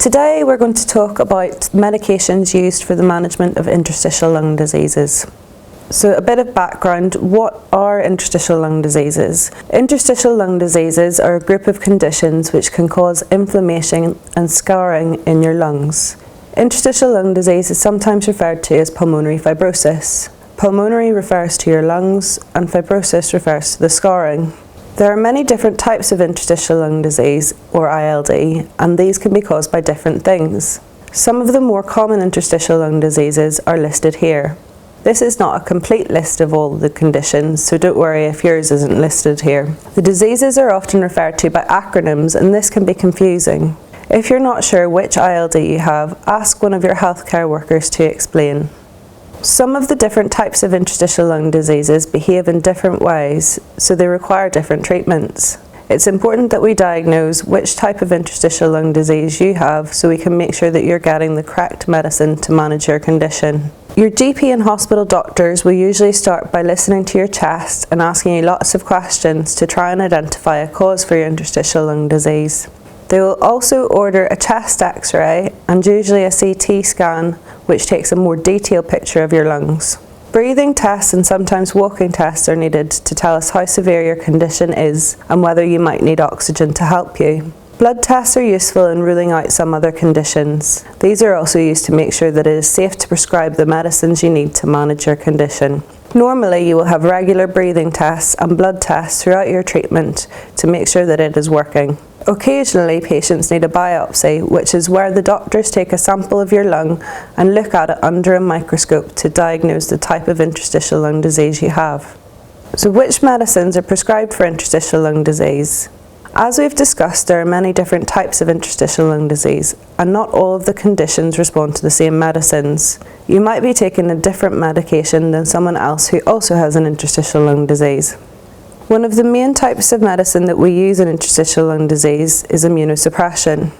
Today we're going to talk about medications used for the management of interstitial lung diseases. So a bit of background, what are interstitial lung diseases? Interstitial lung diseases are a group of conditions which can cause inflammation and scarring in your lungs. Interstitial lung disease is sometimes referred to as pulmonary fibrosis. Pulmonary refers to your lungs and fibrosis refers to the scarring. There are many different types of interstitial lung disease, or ILD, and these can be caused by different things. Some of the more common interstitial lung diseases are listed here. This is not a complete list of all the conditions, so don't worry if yours isn't listed here. The diseases are often referred to by acronyms, and this can be confusing. If you're not sure which ILD you have, ask one of your healthcare workers to explain. Some of the different types of interstitial lung diseases behave in different ways, so they require different treatments. It's important that we diagnose which type of interstitial lung disease you have so we can make sure that you're getting the correct medicine to manage your condition. Your GP and hospital doctors will usually start by listening to your chest and asking you lots of questions to try and identify a cause for your interstitial lung disease. They will also order a chest x-ray and usually a CT scan, which takes a more detailed picture of your lungs. Breathing tests and sometimes walking tests are needed to tell us how severe your condition is and whether you might need oxygen to help you. Blood tests are useful in ruling out some other conditions. These are also used to make sure that it is safe to prescribe the medicines you need to manage your condition. Normally, you will have regular breathing tests and blood tests throughout your treatment to make sure that it is working. Occasionally, patients need a biopsy, which is where the doctors take a sample of your lung and look at it under a microscope to diagnose the type of interstitial lung disease you have. So which medicines are prescribed for interstitial lung disease? As we've discussed, there are many different types of interstitial lung disease, and not all of the conditions respond to the same medicines. You might be taking a different medication than someone else who also has an interstitial lung disease. One of the main types of medicine that we use in interstitial lung disease is immunosuppression.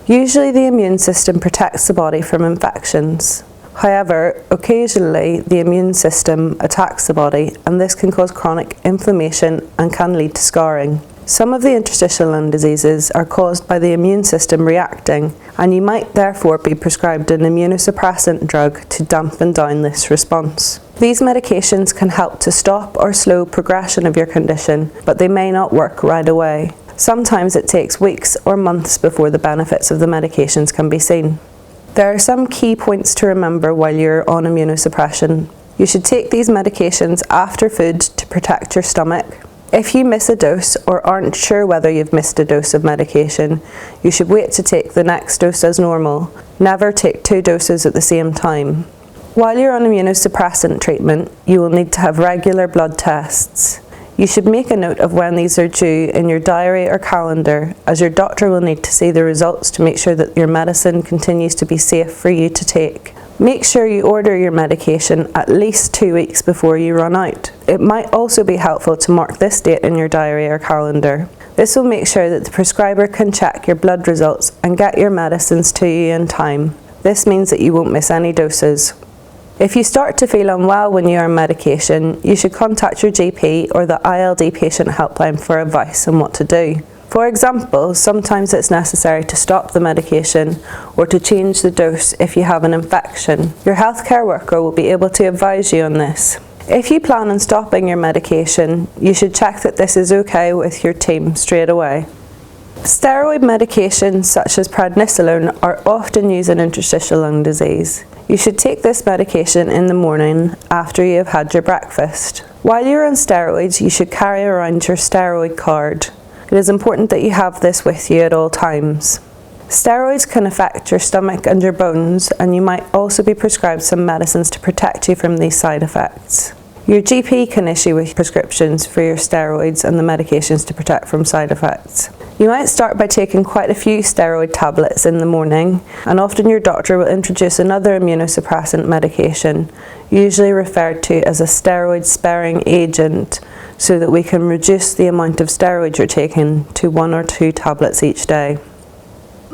Usually the immune system protects the body from infections. However, occasionally the immune system attacks the body, and this can cause chronic inflammation and can lead to scarring. Some of the interstitial lung diseases are caused by the immune system reacting, and you might therefore be prescribed an immunosuppressant drug to dampen down this response. These medications can help to stop or slow progression of your condition, but they may not work right away. Sometimes it takes weeks or months before the benefits of the medications can be seen. There are some key points to remember while you're on immunosuppression. You should take these medications after food to protect your stomach. If you miss a dose or aren't sure whether you've missed a dose of medication, you should wait to take the next dose as normal. Never take 2 doses at the same time. While you're on immunosuppressant treatment, you will need to have regular blood tests. You should make a note of when these are due in your diary or calendar, as your doctor will need to see the results to make sure that your medicine continues to be safe for you to take. Make sure you order your medication at least 2 weeks before you run out. It might also be helpful to mark this date in your diary or calendar. This will make sure that the prescriber can check your blood results and get your medicines to you in time. This means that you won't miss any doses. If you start to feel unwell when you are on medication, you should contact your GP or the ILD patient helpline for advice on what to do. For example, sometimes it's necessary to stop the medication or to change the dose if you have an infection. Your healthcare worker will be able to advise you on this. If you plan on stopping your medication, you should check that this is okay with your team straight away. Steroid medications such as prednisolone are often used in interstitial lung disease. You should take this medication in the morning after you have had your breakfast. While you're on steroids, you should carry around your steroid card. It is important that you have this with you at all times. Steroids can affect your stomach and your bones, and you might also be prescribed some medicines to protect you from these side effects. Your GP can issue with prescriptions for your steroids and the medications to protect from side effects. You might start by taking quite a few steroid tablets in the morning, and often your doctor will introduce another immunosuppressant medication, usually referred to as a steroid-sparing agent, so that we can reduce the amount of steroids you're taking to 1 or 2 tablets each day.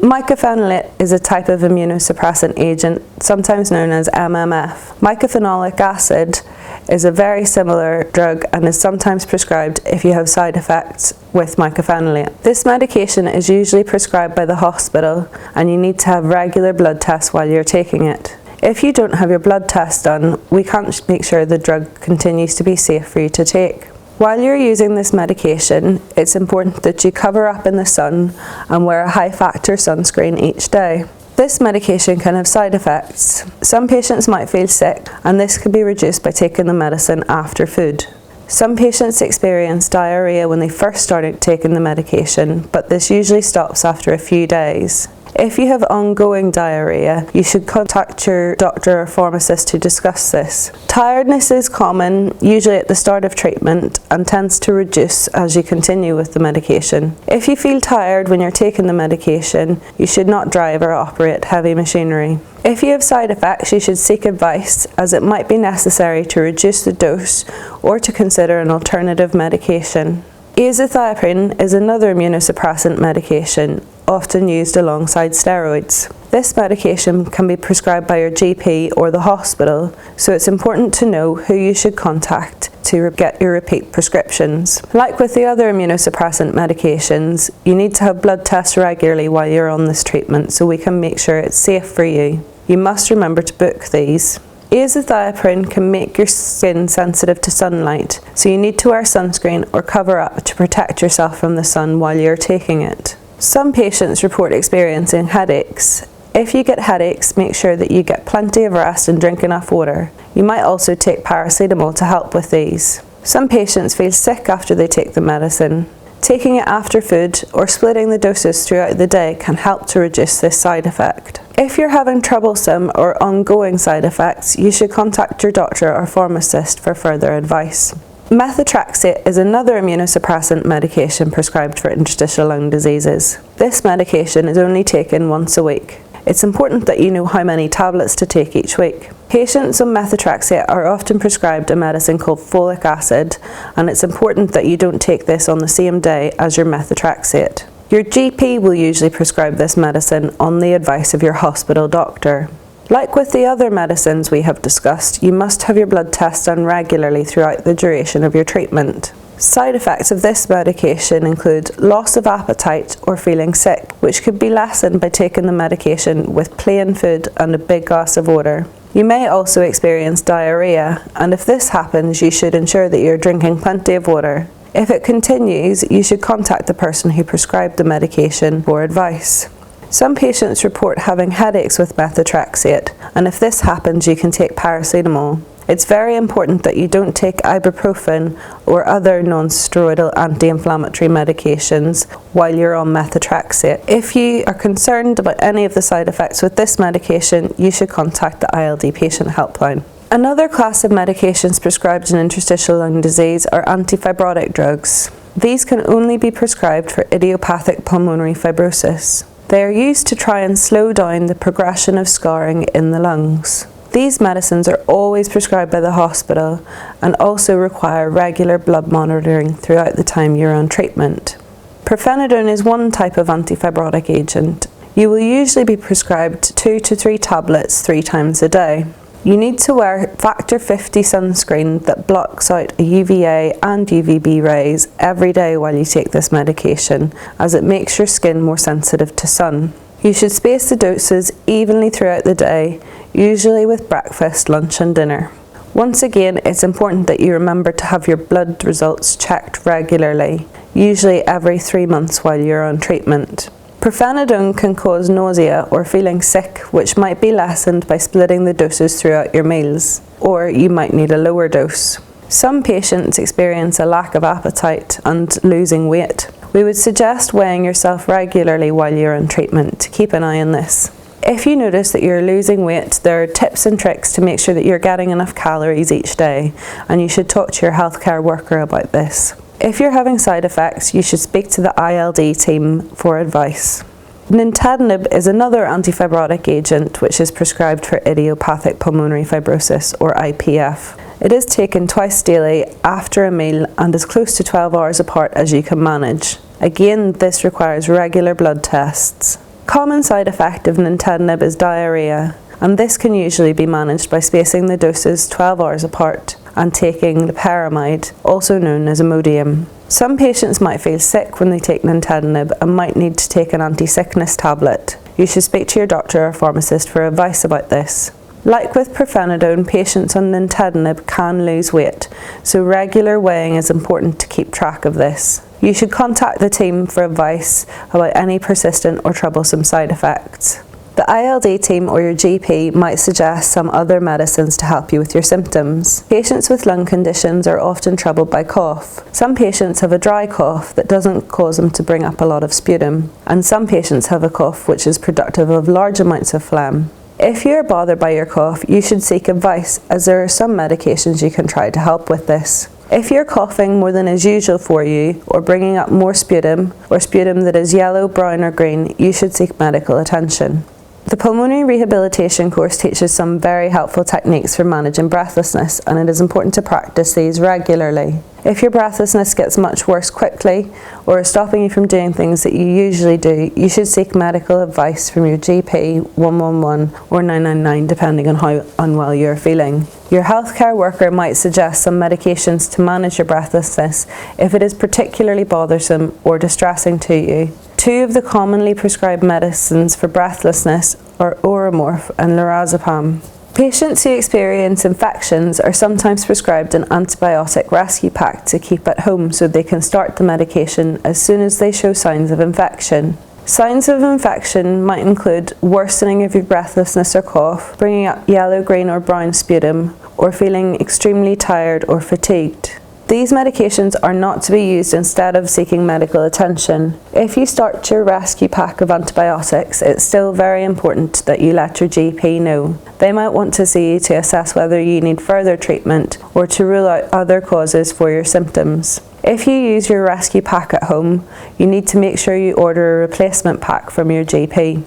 Mycophenolate is a type of immunosuppressant agent, sometimes known as MMF. Mycophenolic acid is a very similar drug and is sometimes prescribed if you have side effects with mycophenolate. This medication is usually prescribed by the hospital and you need to have regular blood tests while you're taking it. If you don't have your blood test done, we can't make sure the drug continues to be safe for you to take. While you're using this medication, it's important that you cover up in the sun and wear a high-factor sunscreen each day. This medication can have side effects. Some patients might feel sick, and this can be reduced by taking the medicine after food. Some patients experience diarrhea when they first started taking the medication, but this usually stops after a few days. If you have ongoing diarrhea, you should contact your doctor or pharmacist to discuss this. Tiredness is common, usually at the start of treatment, and tends to reduce as you continue with the medication. If you feel tired when you're taking the medication, you should not drive or operate heavy machinery. If you have side effects, you should seek advice, as it might be necessary to reduce the dose or to consider an alternative medication. Azathioprine is another immunosuppressant medication, often used alongside steroids. This medication can be prescribed by your GP or the hospital, so it's important to know who you should contact to get your repeat prescriptions. Like with the other immunosuppressant medications, you need to have blood tests regularly while you're on this treatment so we can make sure it's safe for you. You must remember to book these. Azathioprine can make your skin sensitive to sunlight, so you need to wear sunscreen or cover up to protect yourself from the sun while you're taking it. Some patients report experiencing headaches. If you get headaches, make sure that you get plenty of rest and drink enough water. You might also take paracetamol to help with these. Some patients feel sick after they take the medicine. Taking it after food or splitting the doses throughout the day can help to reduce this side effect. If you're having troublesome or ongoing side effects, you should contact your doctor or pharmacist for further advice. Methotrexate is another immunosuppressant medication prescribed for interstitial lung diseases. This medication is only taken once a week. It's important that you know how many tablets to take each week. Patients on methotrexate are often prescribed a medicine called folic acid, and it's important that you don't take this on the same day as your methotrexate. Your GP will usually prescribe this medicine on the advice of your hospital doctor. Like with the other medicines we have discussed, you must have your blood tests done regularly throughout the duration of your treatment. Side effects of this medication include loss of appetite or feeling sick, which could be lessened by taking the medication with plain food and a big glass of water. You may also experience diarrhea, and if this happens, you should ensure that you're drinking plenty of water. If it continues, you should contact the person who prescribed the medication for advice. Some patients report having headaches with methotrexate, and if this happens, you can take paracetamol. It's very important that you don't take ibuprofen or other non-steroidal anti-inflammatory medications while you're on methotrexate. If you are concerned about any of the side effects with this medication, you should contact the ILD patient helpline. Another class of medications prescribed in interstitial lung disease are antifibrotic drugs. These can only be prescribed for idiopathic pulmonary fibrosis. They are used to try and slow down the progression of scarring in the lungs. These medicines are always prescribed by the hospital and also require regular blood monitoring throughout the time you're on treatment. Pirfenidone is one type of antifibrotic agent. You will usually be prescribed 2 to 3 tablets 3 times a day. You need to wear factor 50 sunscreen that blocks out UVA and UVB rays every day while you take this medication, as it makes your skin more sensitive to sun. You should space the doses evenly throughout the day, usually with breakfast, lunch and dinner. Once again, it's important that you remember to have your blood results checked regularly, usually every 3 months while you're on treatment. Pirfenidone can cause nausea or feeling sick, which might be lessened by splitting the doses throughout your meals, or you might need a lower dose. Some patients experience a lack of appetite and losing weight. We would suggest weighing yourself regularly while you're on treatment to keep an eye on this. If you notice that you're losing weight, there are tips and tricks to make sure that you're getting enough calories each day, and you should talk to your healthcare worker about this. If you're having side effects, you should speak to the ILD team for advice. Nintedanib is another antifibrotic agent which is prescribed for idiopathic pulmonary fibrosis, or IPF. It is taken twice daily after a meal and as close to 12 hours apart as you can manage. Again, this requires regular blood tests. common side effect of nintedanib is diarrhea, and this can usually be managed by spacing the doses 12 hours apart and taking loperamide, also known as Imodium. Some patients might feel sick when they take nintedanib and might need to take an anti-sickness tablet. You should speak to your doctor or pharmacist for advice about this. Like with pirfenidone, patients on nintedanib can lose weight, so regular weighing is important to keep track of this. You should contact the team for advice about any persistent or troublesome side effects. The ILD team or your GP might suggest some other medicines to help you with your symptoms. Patients with lung conditions are often troubled by cough. Some patients have a dry cough that doesn't cause them to bring up a lot of sputum, and some patients have a cough which is productive of large amounts of phlegm. If you are bothered by your cough, you should seek advice, as there are some medications you can try to help with this. If you're coughing more than is usual for you, or bringing up more sputum, or sputum that is yellow, brown or green, you should seek medical attention. The pulmonary rehabilitation course teaches some very helpful techniques for managing breathlessness, and it is important to practice these regularly. If your breathlessness gets much worse quickly or is stopping you from doing things that you usually do, you should seek medical advice from your GP, 111 or 999 depending on how unwell you are feeling. Your healthcare worker might suggest some medications to manage your breathlessness if it is particularly bothersome or distressing to you. Two of the commonly prescribed medicines for breathlessness are Oromorph and lorazepam. Patients who experience infections are sometimes prescribed an antibiotic rescue pack to keep at home so they can start the medication as soon as they show signs of infection. Signs of infection might include worsening of your breathlessness or cough, bringing up yellow, green or brown sputum, or feeling extremely tired or fatigued. These medications are not to be used instead of seeking medical attention. If you start your rescue pack of antibiotics, it's still very important that you let your GP know. They might want to see you to assess whether you need further treatment or to rule out other causes for your symptoms. If you use your rescue pack at home, you need to make sure you order a replacement pack from your GP.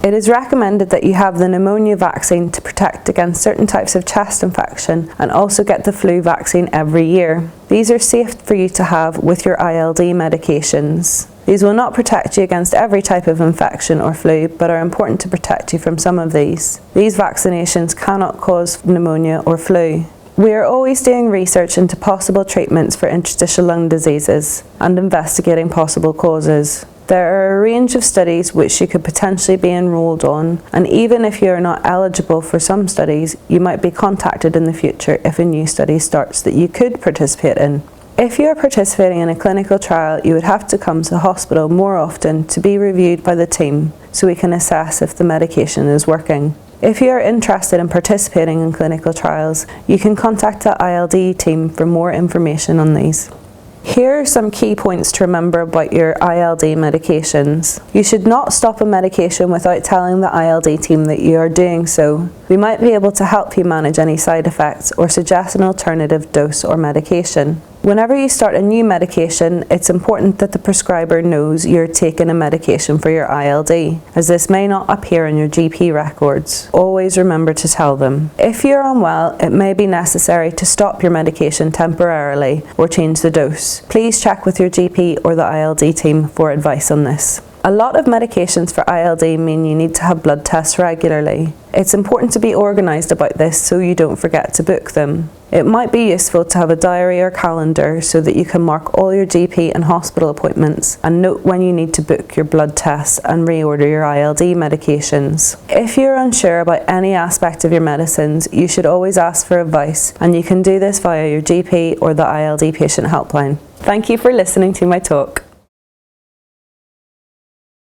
It is recommended that you have the pneumonia vaccine to protect against certain types of chest infection and also get the flu vaccine every year. These are safe for you to have with your ILD medications. These will not protect you against every type of infection or flu, but are important to protect you from some of these. These vaccinations cannot cause pneumonia or flu. We are always doing research into possible treatments for interstitial lung diseases and investigating possible causes. There are a range of studies which you could potentially be enrolled on, and even if you are not eligible for some studies, you might be contacted in the future if a new study starts that you could participate in. If you are participating in a clinical trial, you would have to come to the hospital more often to be reviewed by the team so we can assess if the medication is working. If you are interested in participating in clinical trials, you can contact the ILD team for more information on these. Here are some key points to remember about your ILD medications. You should not stop a medication without telling the ILD team that you are doing so. We might be able to help you manage any side effects or suggest an alternative dose or medication. Whenever you start a new medication, it's important that the prescriber knows you're taking a medication for your ILD, as this may not appear in your GP records. Always remember to tell them. If you're unwell, it may be necessary to stop your medication temporarily or change the dose. Please check with your GP or the ILD team for advice on this. A lot of medications for ILD mean you need to have blood tests regularly. It's important to be organised about this so you don't forget to book them. It might be useful to have a diary or calendar so that you can mark all your GP and hospital appointments and note when you need to book your blood tests and reorder your ILD medications. If you're unsure about any aspect of your medicines, you should always ask for advice, and you can do this via your GP or the ILD patient helpline. Thank you for listening to my talk.